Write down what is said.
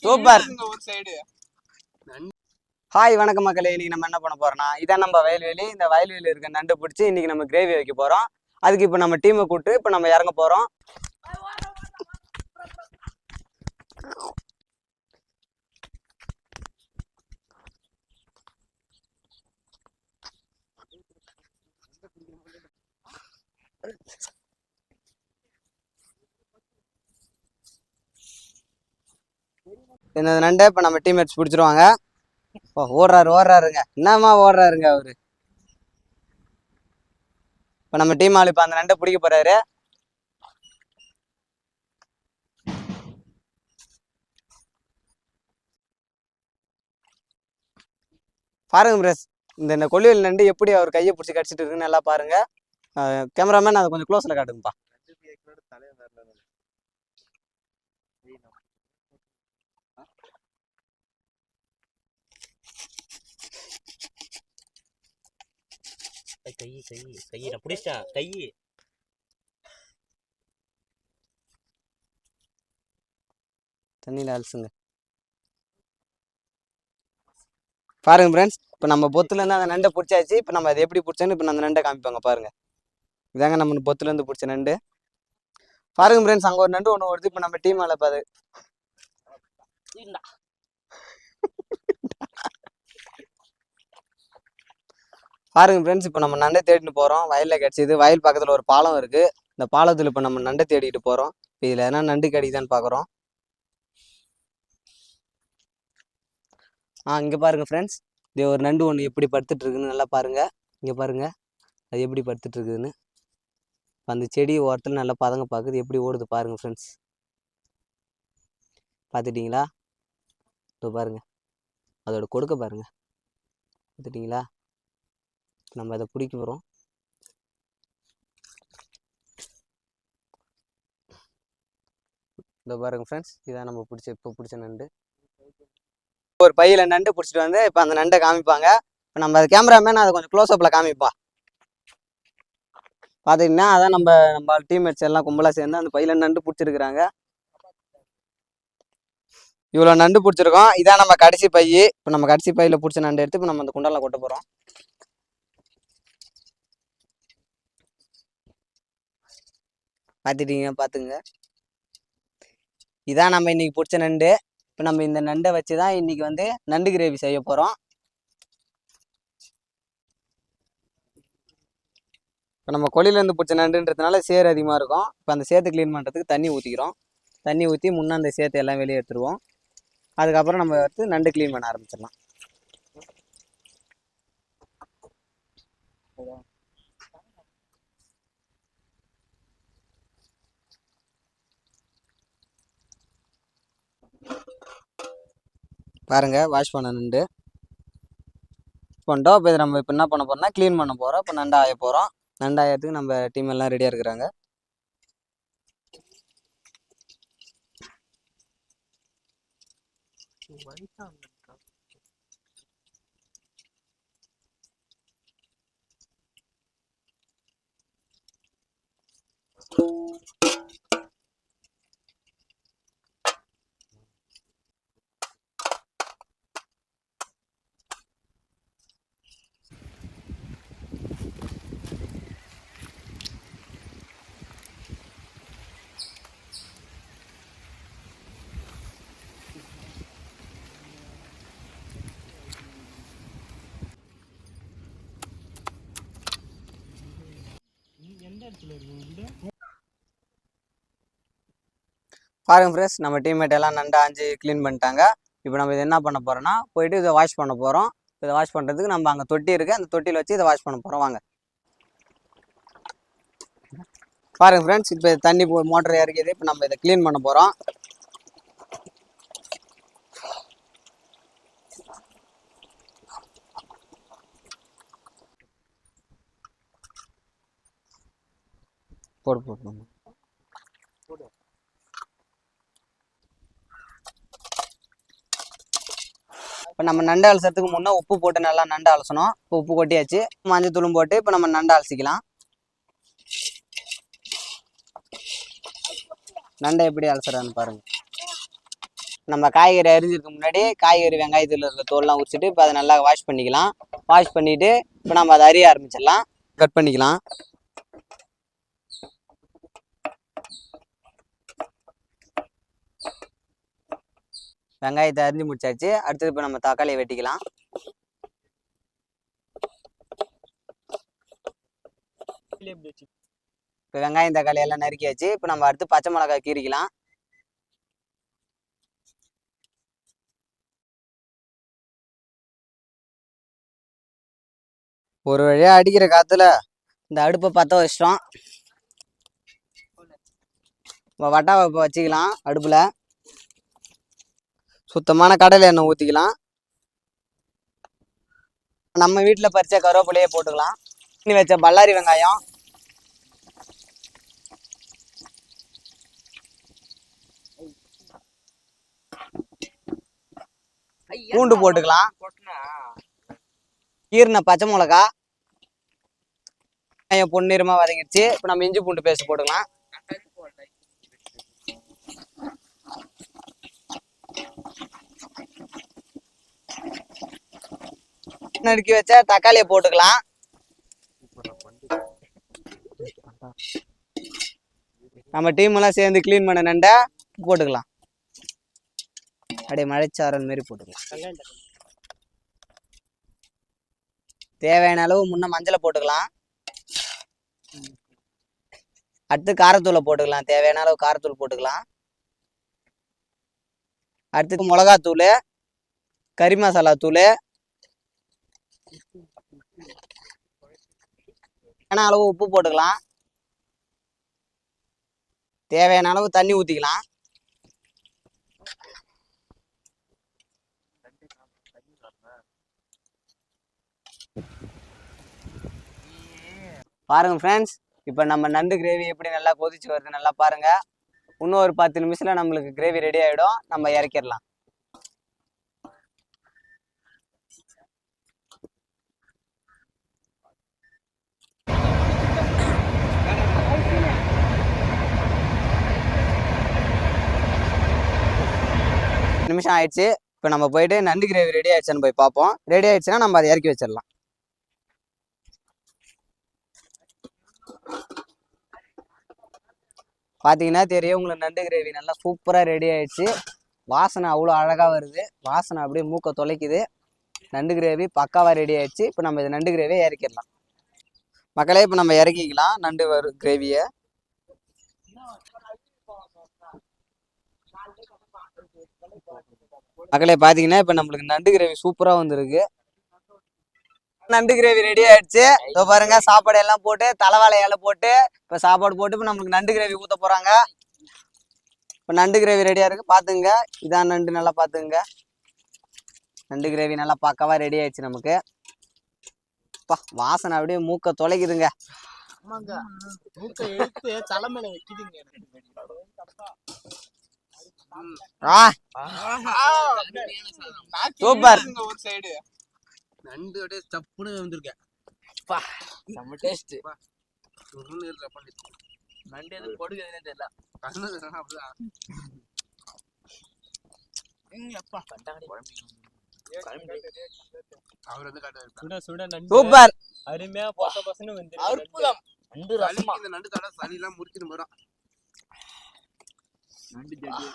Super. Hi வணக்கம் மக்களே. இன்னைக்கு நம்ம என்ன பண்ண போறோம்னா, இதான் நம்ம வயல்வெளி. இந்த வயல்வெளி இருக்க நண்டு பிடிச்சி இன்னைக்கு நம்ம கிரேவி வைக்க போறோம். அதுக்கு இப்போ நம்ம டீமை கூப்பிட்டு இப்போ நம்ம இறங்க போறோம். இந்த நண்டை இப்போ நம்ம டீம்மேட்ஸ் பிடிச்சிருவாங்க. ஓடுறாருங்க. என்னம்மா ஓடுறாருங்க அவரு. இப்போ நம்ம டீம் ஆள் இப்போ அந்த நண்டை பிடிக்க போறாரு. பாருங்க பிரஸ், இந்த கொள்ளியல் நண்டு எப்படி அவர் கையை பிடிச்சி கடிச்சிட்டு இருக்குன்னு நல்லா பாருங்க. கேமராமேன் அதை கொஞ்சம் க்ளோஸ்ல காட்டுங்கப்பா. கையை பிடிச்சா கை தண்ணியில் அலசுங்க. பாருங்க ஃப்ரெண்ட்ஸ், இப்போ நம்ம பொத்துலேருந்து அந்த நண்டை பிடிச்சாச்சு. இப்போ நம்ம அதை எப்படி பிடிச்சோன்னு இப்போ அந்த நண்டை காமிப்பாங்க பாருங்க. இதாங்க நம்ம பொத்துலேருந்து பிடிச்ச நண்டு. பாருங்க ஃப்ரெண்ட்ஸ், அங்கே ஒரு நண்டு ஒன்று வருது. இப்போ நம்ம டீம் மேலே பாரு. பாருங்க ஃப்ரெண்ட்ஸ், இப்போ நம்ம நண்டை தேடிட்டு போகிறோம். வயலில் கிடச்சிது. வயல் பக்கத்தில் ஒரு பாலம் இருக்குது. இந்த பாலத்தில் இப்போ நம்ம நண்டை தேடிட்டு போகிறோம். இப்போ இதில் எதனா நண்டு கிடைக்குதான்னு பார்க்குறோம். இங்கே பாருங்கள் ஃப்ரெண்ட்ஸ், இது ஒரு நண்டு ஒன்று எப்படி படுத்துட்டு இருக்குன்னு நல்லா பாருங்கள். இங்கே பாருங்கள் அது எப்படி படுத்துட்டு இருக்குதுன்னு. அந்த செடி ஓரத்தில் நல்லா பதங்க பார்க்குது. எப்படி ஓடுது பாருங்கள் ஃப்ரெண்ட்ஸ். பார்த்துட்டிங்களா? இப்போ பாருங்கள் அதோட கொடுக்க பாருங்கள். பார்த்துட்டிங்களா? நம்ம அதை பிடிக்க போகிறோம். இந்த பாருங்கள் ஃப்ரெண்ட்ஸ், இதான் நம்ம இப்போ பிடிச்ச நண்டு. ஒரு பையில் நண்டு பிடிச்சிட்டு வந்து இப்போ அந்த நண்டை காமிப்பாங்க. இப்போ நம்ம அது கேமராமேன் அதை கொஞ்சம் க்ளோஸ்அப்பில் காமிப்பா. பார்த்தீங்கன்னா அதான் நம்ம டீம்மேட்ஸ் எல்லாம் கும்பலாக சேர்ந்து அந்த பையில் நண்டு பிடிச்சிருக்கிறாங்க. இவ்வளோ நண்டு பிடிச்சிருக்கோம். இதான் நம்ம கடைசி பை. இப்போ நம்ம கடைசி பையில் பிடிச்ச நண்டு எடுத்து இப்போ நம்ம அந்த குண்டால கொட்ட போகிறோம். பார்த்துட்டீங்க, பார்த்துங்க. இதான் நம்ம இன்னைக்கு பிடிச்ச நண்டு. இப்போ நம்ம இந்த நண்டை வச்சு தான் இன்னைக்கு வந்து நண்டு கிரேவி செய்ய போகிறோம். இப்போ நம்ம கொல்லிலேருந்து பிடிச்ச நண்டுன்றதுனால சேர் அதிகமாக இருக்கும். இப்போ அந்த சேத்தை க்ளீன் பண்ணுறதுக்கு தண்ணி ஊற்றிக்கிறோம். தண்ணி ஊற்றி முன்னே அந்த சேத்தை எல்லாம் வெளியே எடுத்துருவோம். அதுக்கப்புறம் நம்ம எடுத்து நண்டு க்ளீன் பண்ண ஆரம்பிச்சிடலாம். பாருங்க, வாஷ் பண்ண நண்டு பண்ணிட்டோம். இப்போ நம்ம இப்போ என்ன பண்ண போகிறோம்னா க்ளீன் பண்ண போகிறோம். இப்போ நண்டு ஆய போகிறோம். நண்டு ஆயத்துக்கு நம்ம டீம் எல்லாம் ரெடியாக இருக்கிறாங்க. பாருங்க ஃப்ரெண்ட்ஸ், நம்ம டீம்மேட் எல்லாம் நண்டு ஆஞ்சு க்ளீன் பண்ணிட்டாங்க. இப்போ நம்ம இதை என்ன பண்ண போகிறோம்னா போயிட்டு இதை வாஷ் பண்ண போகிறோம். இதை வாஷ் பண்ணுறதுக்கு நம்ம அங்கே தொட்டி இருக்குது. அந்த தொட்டியில் வச்சு இதை வாஷ் பண்ண போகிறோம். வாங்க பாருங்க ஃப்ரெண்ட்ஸ், இப்போ தண்ணி மோட்டர் இறக்கிது. இப்போ நம்ம இதை க்ளீன் பண்ண போகிறோம். போடு. இப்போ நம்ம நண்டு அலசறதுக்கு முன்னே உப்பு போட்டு நல்லா நண்டு அலசணும். இப்போ உப்பு கொட்டியாச்சு. மஞ்சள் தூளும் போட்டு இப்போ நம்ம நண்டு அலசிக்கலாம். நண்டை எப்படி அலசுறான்னு பாருங்க. நம்ம காய்கறி அரிஞ்சிருக்கு முன்னாடி காய்கறி வெங்காயத்தில் இருக்க தோல்லாம் உரிச்சிட்டு இப்போ அதை நல்லா வாஷ் பண்ணிக்கலாம். வாஷ் பண்ணிட்டு இப்போ நம்ம அதை அரிய ஆரம்பிச்சிடலாம். கட் பண்ணிக்கலாம். வெங்காயத்தை அரிஞ்சு முடிச்சாச்சு. அடுத்தது இப்போ நம்ம தக்காளியை வெட்டிக்கலாம். இப்போ வெங்காயம் தக்காளி எல்லாம் நறுக்கியாச்சு. இப்போ நம்ம அடுத்து பச்சை மிளகாய் கீறிக்கலாம். ஒரு வழியா அடிக்கிற காத்துல இந்த அடுப்பை பற்ற வச்சிட்டோம். இப்போ வட்டாவை இப்போ வச்சுக்கலாம். அடுப்புல சுத்தமான கடலை எண்ணெய் ஊற்றிக்கலாம். நம்ம வீட்டில் பறிச்ச கருவேப்பிலையே போட்டுக்கலாம். பண்ணி வச்ச பல்லாரி வெங்காயம், பூண்டு போட்டுக்கலாம். கீர்ன பச்சை மிளகா, வெங்காயம் பொன்னிறமா வதங்கிடுச்சு. இப்போ நம்ம இஞ்சி பூண்டு பேஸ்ட் போட்டுக்கலாம். நறுக்கி வச்ச தக்காளியை போட்டுக்கலாம். நம்ம டீம் எல்லாம் சேர்ந்து கிளீன் பண்ண நண்டை போட்டுக்கலாம். அப்படியே மழைச்சாரல் மாரி போட்டுக்கலாம். தேவையான அளவு முன்ன மஞ்சளை போட்டுக்கலாம். அடுத்து காரத்தூளை போட்டுக்கலாம். தேவையான அளவு காரத்தூள் போட்டுக்கலாம். அடுத்து மிளகாத்தூள், கறி மசாலா தூள், தேவையான அளவு உப்பு போட்டுக்கலாம். தேவையான அளவு தண்ணி ஊற்றிக்கலாம். பாருங்க ஃப்ரெண்ட்ஸ், இப்போ நம்ம நண்டு கிரேவி எப்படி நல்லா கொதிச்சு வருது நல்லா பாருங்க. இன்னும் ஒரு 10 நிமிஷத்துல நம்மளுக்கு கிரேவி ரெடி ஆகிடும். நம்ம இறக்கிடலாம். நிமிஷம் ஆயிடுச்சு. இப்போ நம்ம போயிட்டு நண்டு கிரேவி ரெடி ஆயிடுச்சான்னு போய் பார்ப்போம். ரெடி ஆயிடுச்சுன்னா நம்ம அதை இறக்கி வச்சிடலாம். பார்த்தீங்கன்னா தெரியும் உங்களுக்கு நண்டு கிரேவி நல்லா சூப்பராக ரெடி ஆயிடுச்சு. வாசனை அவ்வளோ அழகாக வருது. வாசனை அப்படியே மூக்க தொலைக்குது. நண்டு கிரேவி பக்காவாக ரெடி ஆயிடுச்சு. இப்போ நம்ம இது நண்டு கிரேவியை இறக்கிடலாம். மக்களே, இப்போ நம்ம இறக்கிக்கலாம் நண்டு கிரேவியை. மக்களே பார்த்தீங்கன்னா இப்போ நம்மளுக்கு நண்டு கிரேவி சூப்பராக வந்துருக்கு. நண்டு கிரேவி ரெடி ஆயிடுச்சு. இதோ பாருங்க, சாப்பாடு எல்லாம் போட்டு தலைவாழை இலை போட்டு இப்போ சாப்பாடு போட்டு இப்போ நம்மளுக்கு நண்டு கிரேவி ஊற்ற போறாங்க. இப்போ நண்டு கிரேவி ரெடியா இருக்கு. பாத்துங்க, இதான் நண்டு. நல்லா பாத்துங்க, நண்டு கிரேவி நல்லா பக்காவா ரெடி ஆயிடுச்சு நமக்கு. வாசனை அப்படியே மூக்க தொலைக்குதுங்க. சூப்பர். நண்டு அப்படியே சப்புன்னு வந்திருக்கேன். நம்ம டேஸ்ட் நண்டு எதுவும் கொடுக்குதுன்னே தெரியல. சூப்பர், அருமையா பொச பொசன்னு வந்து அற்புதம். நண்டு ரசமா, இந்த நண்டு தட சளி எல்லாம் முடிச்சிட்டு போறோம். நண்டு ஜெட்டி